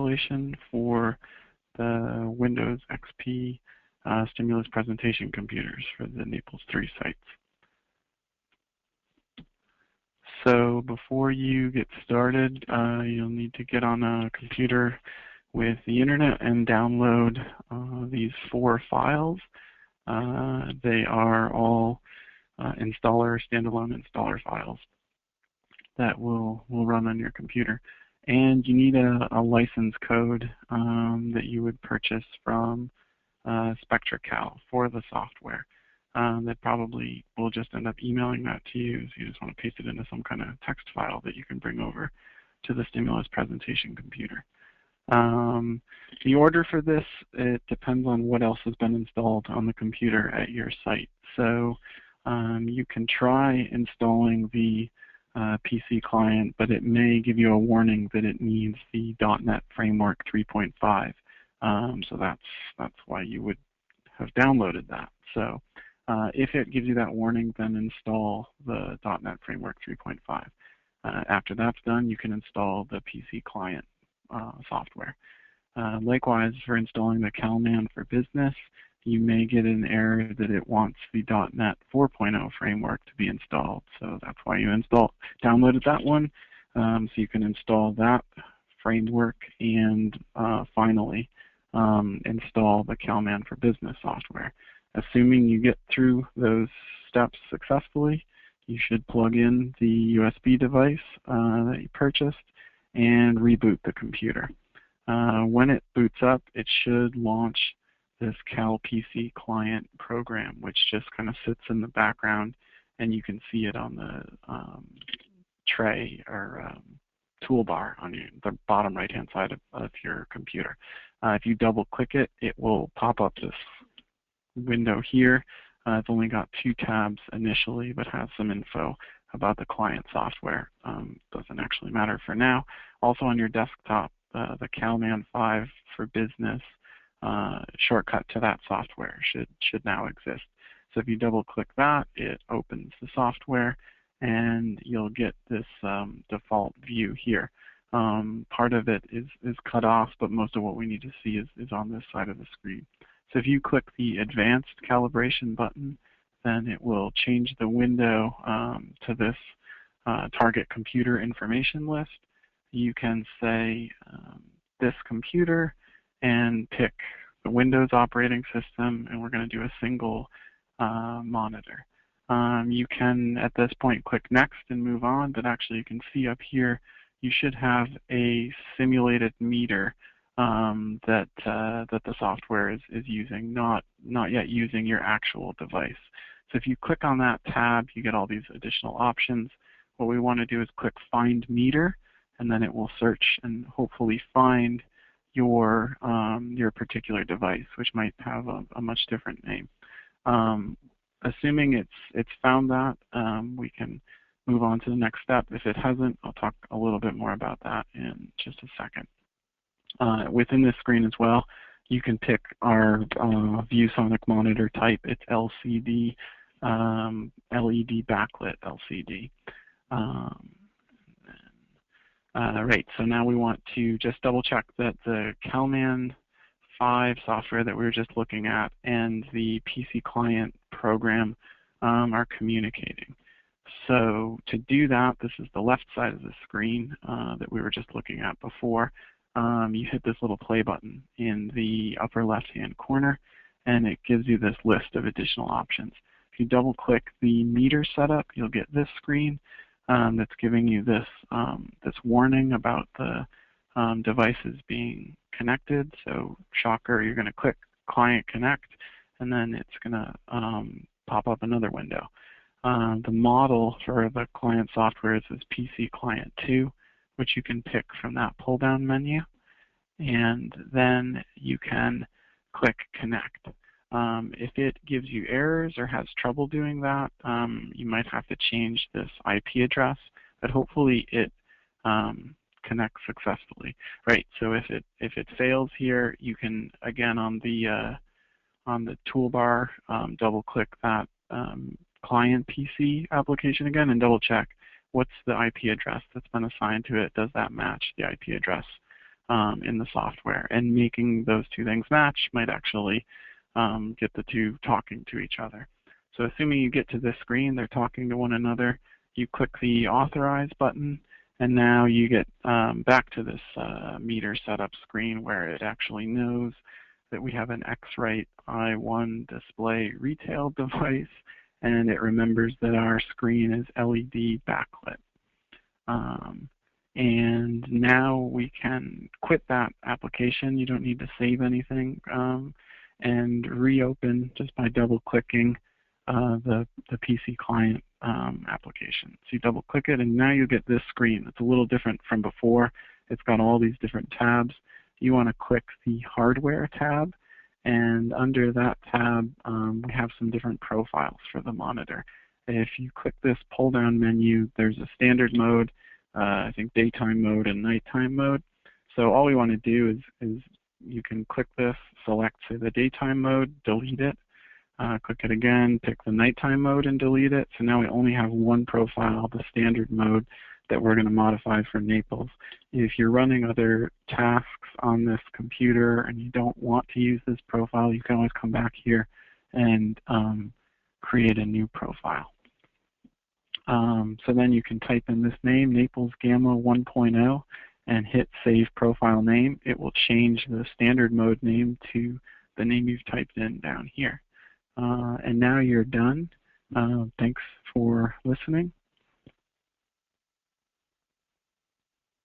installation for the Windows XP stimulus presentation computers for the NAPLS3 sites. So before you get started, you'll need to get on a computer with the internet and download these 4 files. They are all standalone installer files that will run on your computer. And you need a license code that you would purchase from SpectraCal for the software. That probably will just end up emailing that to you, so you just want to paste it into some kind of text file that you can bring over to the stimulus presentation computer. The order for this, it depends on what else has been installed on the computer at your site. So you can try installing the PC client, but it may give you a warning that it needs the .NET Framework 3.5. So that's why you would have downloaded that. So if it gives you that warning, then install the .NET Framework 3.5. After that's done, you can install the PC client software. Likewise, for installing the Calman for Business, you may get an error that it wants the .NET 4.0 framework to be installed. So that's why you downloaded that one, so you can install that framework and finally install the Calman for Business software. Assuming you get through those steps successfully, you should plug in the USB device that you purchased and reboot the computer. When it boots up, it should launch this CalPC client program, which just kind of sits in the background, and you can see it on the tray or toolbar on the bottom right-hand side of your computer. If you double-click it, it will pop up this window here. It's only got 2 tabs initially, but has some info about the client software. Doesn't actually matter for now. Also on your desktop, the Calman 5 for Business shortcut to that software should now exist. So if you double-click that, it opens the software, and you'll get this default view here. Part of it is cut off, but most of what we need to see is on this side of the screen. So if you click the Advanced Calibration button, then it will change the window to this target computer information list. You can say this computer and pick the Windows operating system, and we're going to do a single monitor. You can, at this point, click Next and move on, but actually you can see up here you should have a simulated meter that the software is using, not yet using your actual device. So if you click on that tab, you get all these additional options. What we want to do is click Find Meter, and then it will search and hopefully find your particular device, which might have a much different name. Assuming it's found that, we can move on to the next step. If it hasn't, I'll talk a little bit more about that in just a second. Within this screen as well, you can pick our ViewSonic monitor type. It's LCD, LED backlit LCD. Right, so now we want to just double check that the Calman 5 software that we were just looking at and the PC client program are communicating. So to do that, this is the left side of the screen that we were just looking at before. You hit this little play button in the upper left-hand corner, and it gives you this list of additional options. If you double-click the meter setup, you'll get this screen that's giving you this warning about the devices being connected. So, shocker, you're going to click Client Connect, and then it's going to pop up another window. The model for the client software is this PC Client 2, which you can pick from that pull-down menu, and then you can click Connect. If it gives you errors or has trouble doing that, you might have to change this IP address, but hopefully it connects successfully. Right, so if it fails here, you can, again, on the toolbar, double-click that client PC application again and double-check what's the IP address that's been assigned to it. Does that match the IP address in the software. And making those two things match might actually get the two talking to each other. So assuming you get to this screen, they're talking to one another, you click the Authorize button, and now you get back to this meter setup screen where it actually knows that we have an X-Rite i1 display retail device, and it remembers that our screen is LED backlit. And now we can quit that application. You don't need to save anything, and reopen just by double-clicking the PC client application. So you double-click it, and now you get this screen. It's a little different from before. It's got all these different tabs. You want to click the Hardware tab, and under that tab, we have some different profiles for the monitor. If you click this pull-down menu, there's a standard mode, I think daytime mode and nighttime mode. So all we want to do is you can click this, select the daytime mode, delete it, click it again, pick the nighttime mode and delete it. So now we only have one profile, the standard mode, that we're going to modify for Naples. If you're running other tasks on this computer and you don't want to use this profile, you can always come back here and create a new profile. So then you can type in this name, Naples Gamma 1.0, and hit Save Profile Name. It will change the standard mode name to the name you've typed in down here. And now you're done. Thanks for listening.